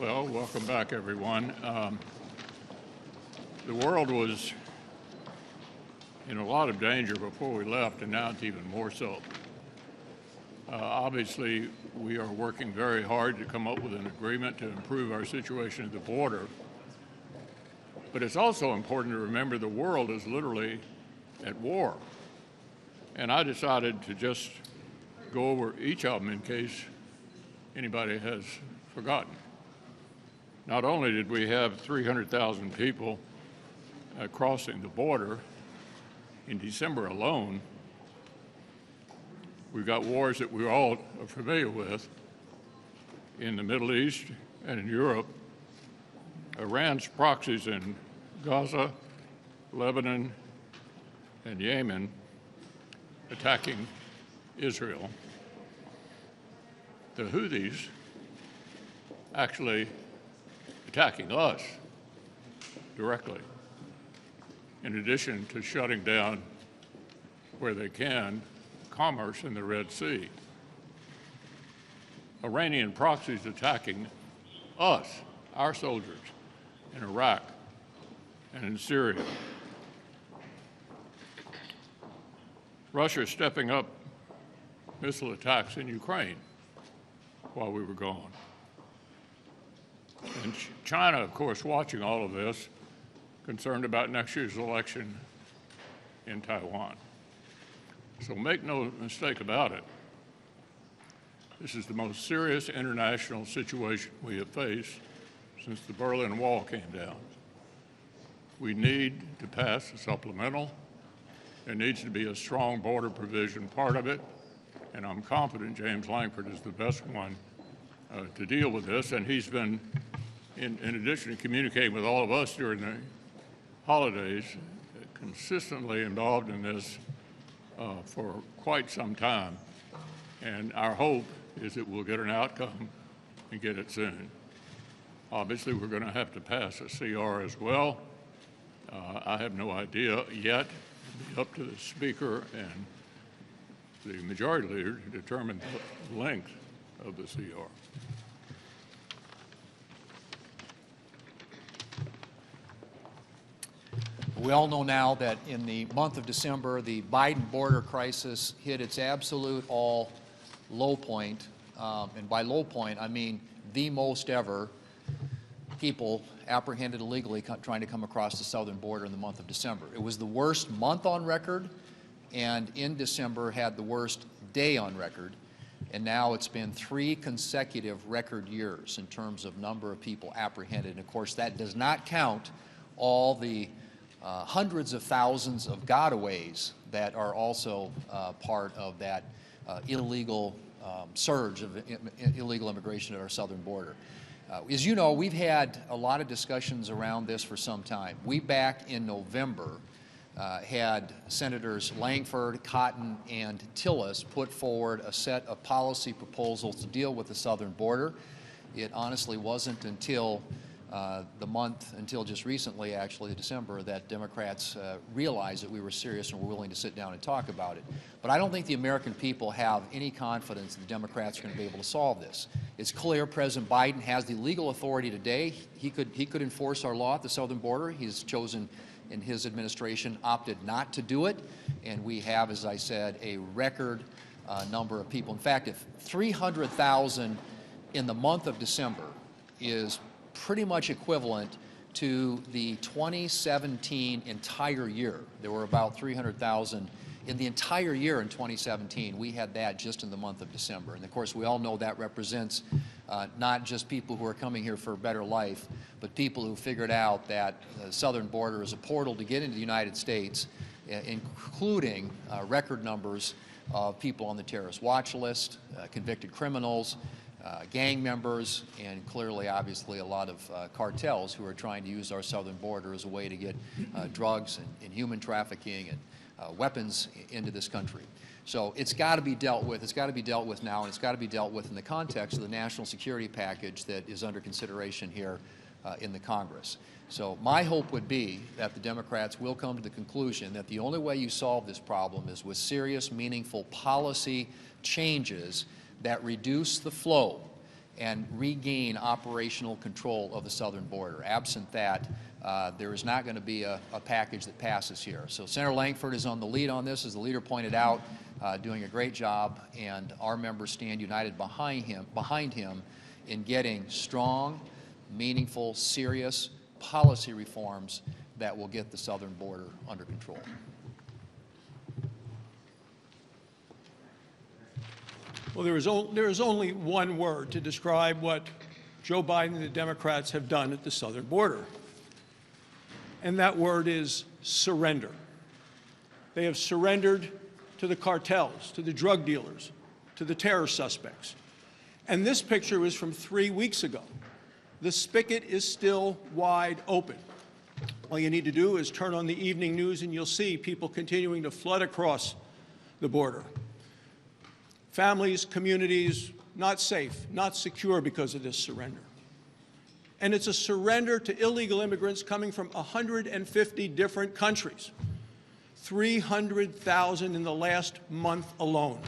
Well, welcome back, everyone. The world was in a lot of danger before we left, and now it's even more so. Obviously, we are working very hard to come up with an agreement to improve our situation at the border. But it's also important to remember the world is literally at war. And I decided to just go over each of them in case anybody has forgotten. Not only did we have 300,000 people crossing the border in December alone, we've got wars that we all are familiar with in the Middle East and in Europe. Iran's proxies in Gaza, Lebanon, and Yemen attacking Israel. The Houthis actually attacking us directly, in addition to shutting down where they can commerce in the Red Sea. Iranian proxies attacking us, our soldiers, in Iraq and in Syria. Russia stepping up missile attacks in Ukraine while we were gone. And China, of course, watching all of this, concerned about next year's election in Taiwan. So make no mistake about it. This is the most serious international situation we have faced since the Berlin Wall came down. We need to pass a supplemental. There needs to be a strong border provision part of it, and I'm confident James Lankford is the best one to deal with this, and he's been, in addition to communicating with all of us during the holidays, consistently involved in this for quite some time, and our hope is that we'll get an outcome and get it soon. Obviously, we're going to have to pass a CR as well. I have no idea yet. It'll be up to the Speaker and the Majority Leader to determine the length of the CR. We all know now that in the month of December, the Biden border crisis hit its absolute low point. And by low point, I mean the most ever people apprehended illegally trying to come across the southern border in the month of December. It was the worst month on record, and in December had the worst day on record. And now it's been 3 consecutive record years in terms of number of people apprehended. And of course, that does not count all the hundreds of thousands of gotaways that are also part of that illegal surge of illegal immigration at our southern border. As you know, we've had a lot of discussions around this for some time. We, back in November, had Senators Lankford, Cotton, and Tillis put forward a set of policy proposals to deal with the southern border. It honestly wasn't until until just recently, actually, December, that Democrats realized that we were serious and were willing to sit down and talk about it. But I don't think the American people have any confidence that the Democrats are going to be able to solve this. It's clear President Biden has the legal authority today. He could enforce our law at the southern border. He's chosen, in his administration, opted not to do it. And we have, as I said, a record number of people. In fact, if 300,000 in the month of December is pretty much equivalent to the 2017 entire year. There were about 300,000 in the entire year in 2017. We had that just in the month of December. And of course, we all know that represents not just people who are coming here for a better life, but people who figured out that the southern border is a portal to get into the United States, including record numbers of people on the terrorist watch list, convicted criminals, gang members, and clearly, obviously, a lot of cartels who are trying to use our southern border as a way to get drugs and human trafficking and weapons into this country. So it's got to be dealt with. It's got to be dealt with now, and it's got to be dealt with in the context of the national security package that is under consideration here in the Congress. So my hope would be that the Democrats will come to the conclusion that the only way you solve this problem is with serious, meaningful policy changes that reduce the flow and regain operational control of the southern border. Absent that, there is not going to be a package that passes here. So Senator Lankford is on the lead on this, as the leader pointed out, doing a great job, and our members stand united behind him in getting strong, meaningful, serious policy reforms that will get the southern border under control. Well, there is only one word to describe what Joe Biden and the Democrats have done at the southern border, and that word is surrender. They have surrendered to the cartels, to the drug dealers, to the terror suspects. And this picture was from 3 weeks ago. The spigot is still wide open. All you need to do is turn on the evening news and you'll see people continuing to flood across the border. Families, communities, not safe, not secure because of this surrender. And it's a surrender to illegal immigrants coming from 150 different countries. 300,000 in the last month alone.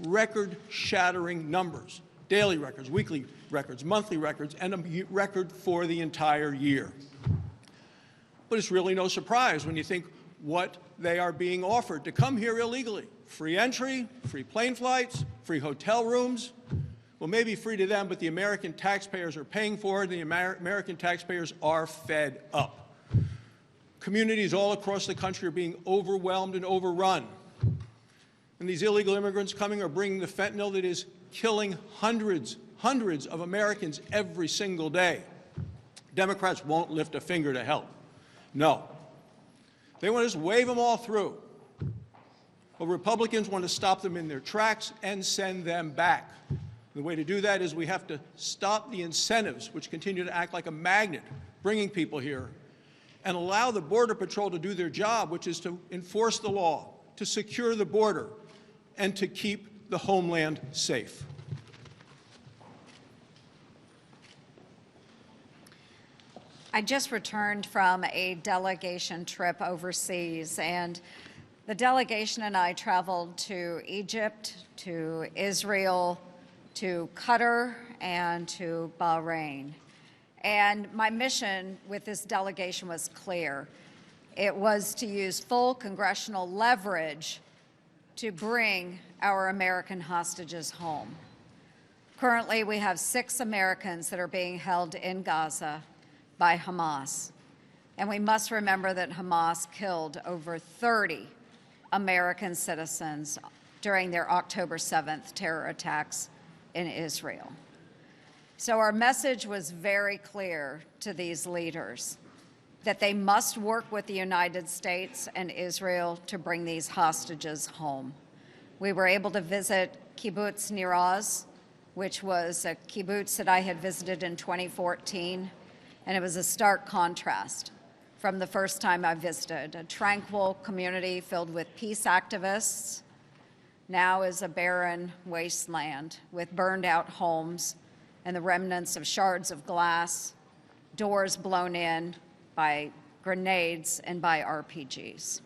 Record-shattering numbers. Daily records, weekly records, monthly records, and a record for the entire year. But it's really no surprise when you think what they are being offered to come here illegally. Free entry, free plane flights, free hotel rooms. Well, maybe free to them, but the American taxpayers are paying for it, and the American taxpayers are fed up. Communities all across the country are being overwhelmed and overrun. And these illegal immigrants coming are bringing the fentanyl that is killing hundreds of Americans every single day. Democrats won't lift a finger to help. No. They want to just wave them all through. But Republicans want to stop them in their tracks and send them back. The way to do that is we have to stop the incentives, which continue to act like a magnet, bringing people here, and allow the Border Patrol to do their job, which is to enforce the law, to secure the border, and to keep the homeland safe. I just returned from a delegation trip overseas, and the delegation and I traveled to Egypt, to Israel, to Qatar, and to Bahrain. And my mission with this delegation was clear. It was to use full congressional leverage to bring our American hostages home. Currently, we have 6 Americans that are being held in Gaza by Hamas. And we must remember that Hamas killed over 30 American citizens during their October 7th terror attacks in Israel. So our message was very clear to these leaders that they must work with the United States and Israel to bring these hostages home. We were able to visit Kibbutz Nir Oz, which was a kibbutz that I had visited in 2014, and it was a stark contrast from the first time I visited. A tranquil community filled with peace activists now is a barren wasteland with burned out homes and the remnants of shards of glass, doors blown in by grenades and by RPGs.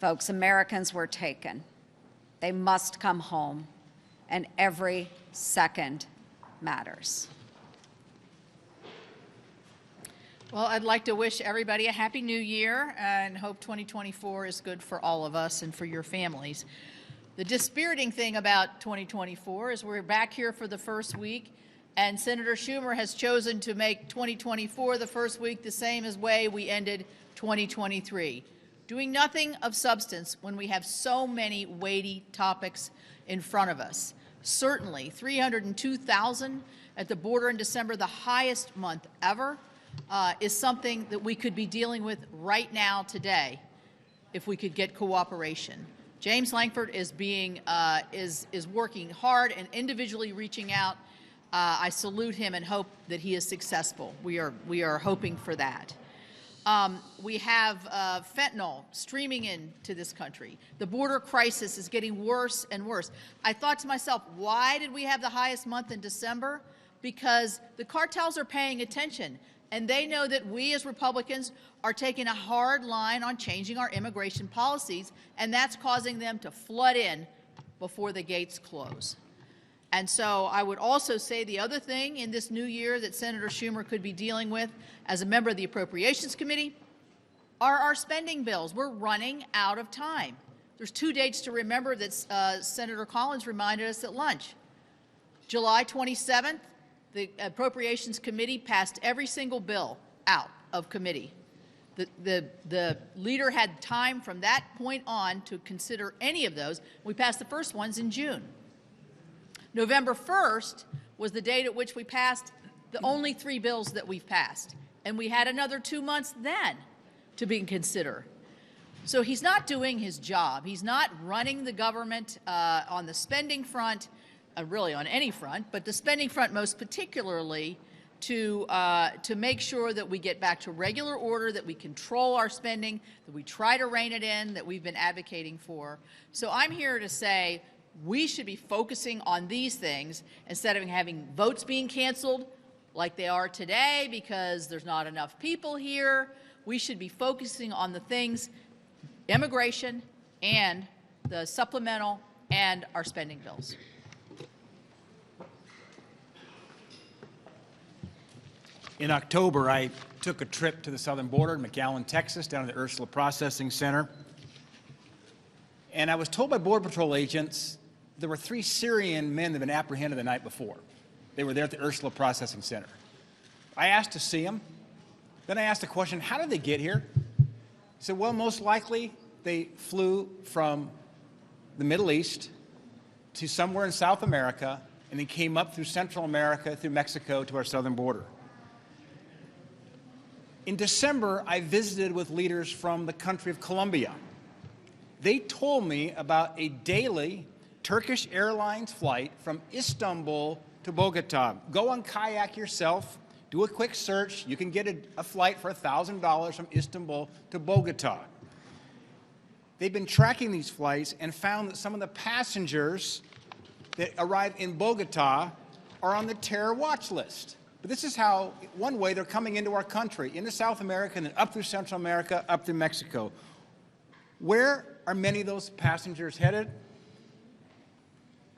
Folks, Americans were taken. They must come home, and every second matters. Well, I'd like to wish everybody a happy new year and hope 2024 is good for all of us and for your families. The dispiriting thing about 2024 is we're back here for the first week, and Senator Schumer has chosen to make 2024 the first week the same as way we ended 2023, doing nothing of substance when we have so many weighty topics in front of us. Certainly, 302,000 at the border in December, the highest month ever, is something that we could be dealing with right now today if we could get cooperation. James Lankford is working hard and individually reaching out. I salute him and hope that he is successful. We are hoping for that. We have fentanyl streaming into this country. The border crisis is getting worse and worse. I thought to myself, why did we have the highest month in December? Because the cartels are paying attention, and they know that we as Republicans are taking a hard line on changing our immigration policies, and that's causing them to flood in before the gates close. And so I would also say the other thing in this new year that Senator Schumer could be dealing with as a member of the Appropriations Committee are our spending bills. We're running out of time. There's 2 dates to remember that Senator Collins reminded us at lunch. July 27th, the Appropriations Committee passed every single bill out of committee. The leader had time from that point on to consider any of those. We passed the first ones in June. November 1st was the date at which we passed the only 3 bills that we've passed. And we had another 2 months then to be considered. So he's not doing his job. He's not running the government on the spending front, really on any front, but the spending front most particularly to make sure that we get back to regular order, that we control our spending, that we try to rein it in, that we've been advocating for. So I'm here to say we should be focusing on these things instead of having votes being canceled like they are today because there's not enough people here. We should be focusing on the things, immigration and the supplemental and our spending bills. In October, I took a trip to the southern border in McAllen, Texas, down to the Ursula Processing Center. And I was told by Border Patrol agents there were 3 Syrian men that had been apprehended the night before. They were there at the Ursula Processing Center. I asked to see them. Then I asked the question, how did they get here? He said, well, most likely they flew from the Middle East to somewhere in South America, and they came up through Central America, through Mexico, to our southern border. In December, I visited with leaders from the country of Colombia. They told me about a daily Turkish Airlines flight from Istanbul to Bogota. Go on kayak yourself, do a quick search. You can get a flight for $1,000 from Istanbul to Bogota. They've been tracking these flights and found that some of the passengers that arrive in Bogota are on the terror watch list. But this is how, one way, they're coming into our country, into South America, and then up through Central America, up through Mexico. Where are many of those passengers headed?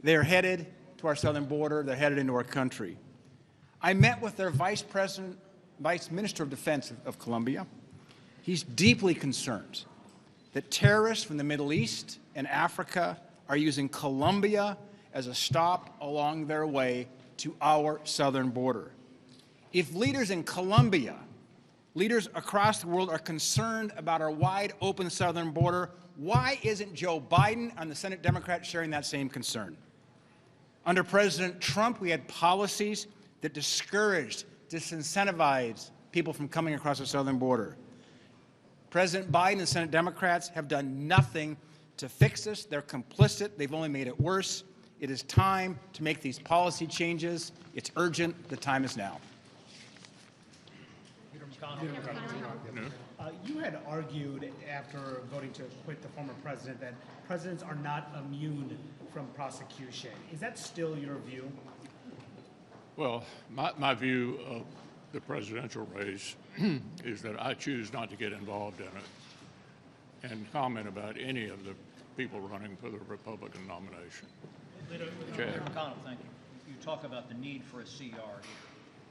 They're headed to our southern border. They're headed into our country. I met with their Vice Minister of Defense of Colombia. He's deeply concerned that terrorists from the Middle East and Africa are using Colombia as a stop along their way to our southern border. If leaders in Colombia, leaders across the world are concerned about our wide open southern border, why isn't Joe Biden and the Senate Democrats sharing that same concern? Under President Trump, we had policies that discouraged, disincentivized people from coming across the southern border. President Biden and Senate Democrats have done nothing to fix this. They're complicit. They've only made it worse. It is time to make these policy changes. It's urgent. The time is now. You had argued after voting to acquit the former president that presidents are not immune from prosecution. Is that still your view? Well, my view of the presidential race is that I choose not to get involved in it and comment about any of the people running for the Republican nomination. Leader McConnell, thank you. You talk about the need for a CR here.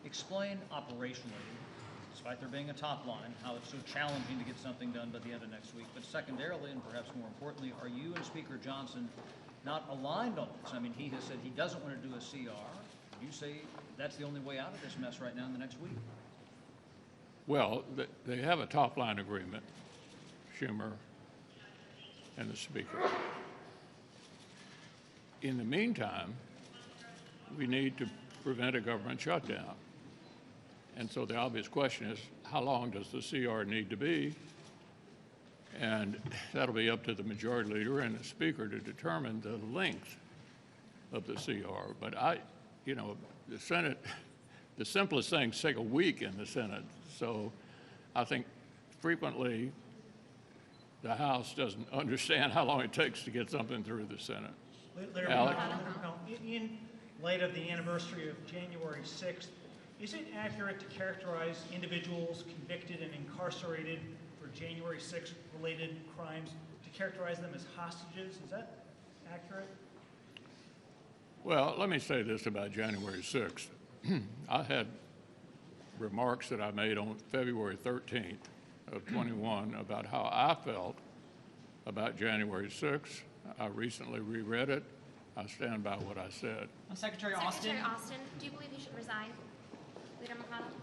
Explain operationally, despite there being a top line, how it's so challenging to get something done by the end of next week. But secondarily, and perhaps more importantly, are you and Speaker Johnson not aligned on this? I mean, he has said he doesn't want to do a CR. You say that's the only way out of this mess right now in the next week. Well, they have a top-line agreement, Schumer and the Speaker. In the meantime, we need to prevent a government shutdown. And so the obvious question is, how long does the CR need to be? And that'll be up to the majority leader and the Speaker to determine the length of the CR. But the Senate, the simplest things take a week in the Senate. So I think frequently the House doesn't understand how long it takes to get something through the Senate. Alex? In light of the anniversary of January 6th, is it accurate to characterize individuals convicted and incarcerated for January 6th related crimes, to characterize them as hostages? Is that accurate? Well, let me say this about January 6th. I had remarks that I made on February 13th of 21 about how I felt about January 6th. I recently reread it. I stand by what I said. Secretary Austin, do you believe he should resign? Leader McConnell?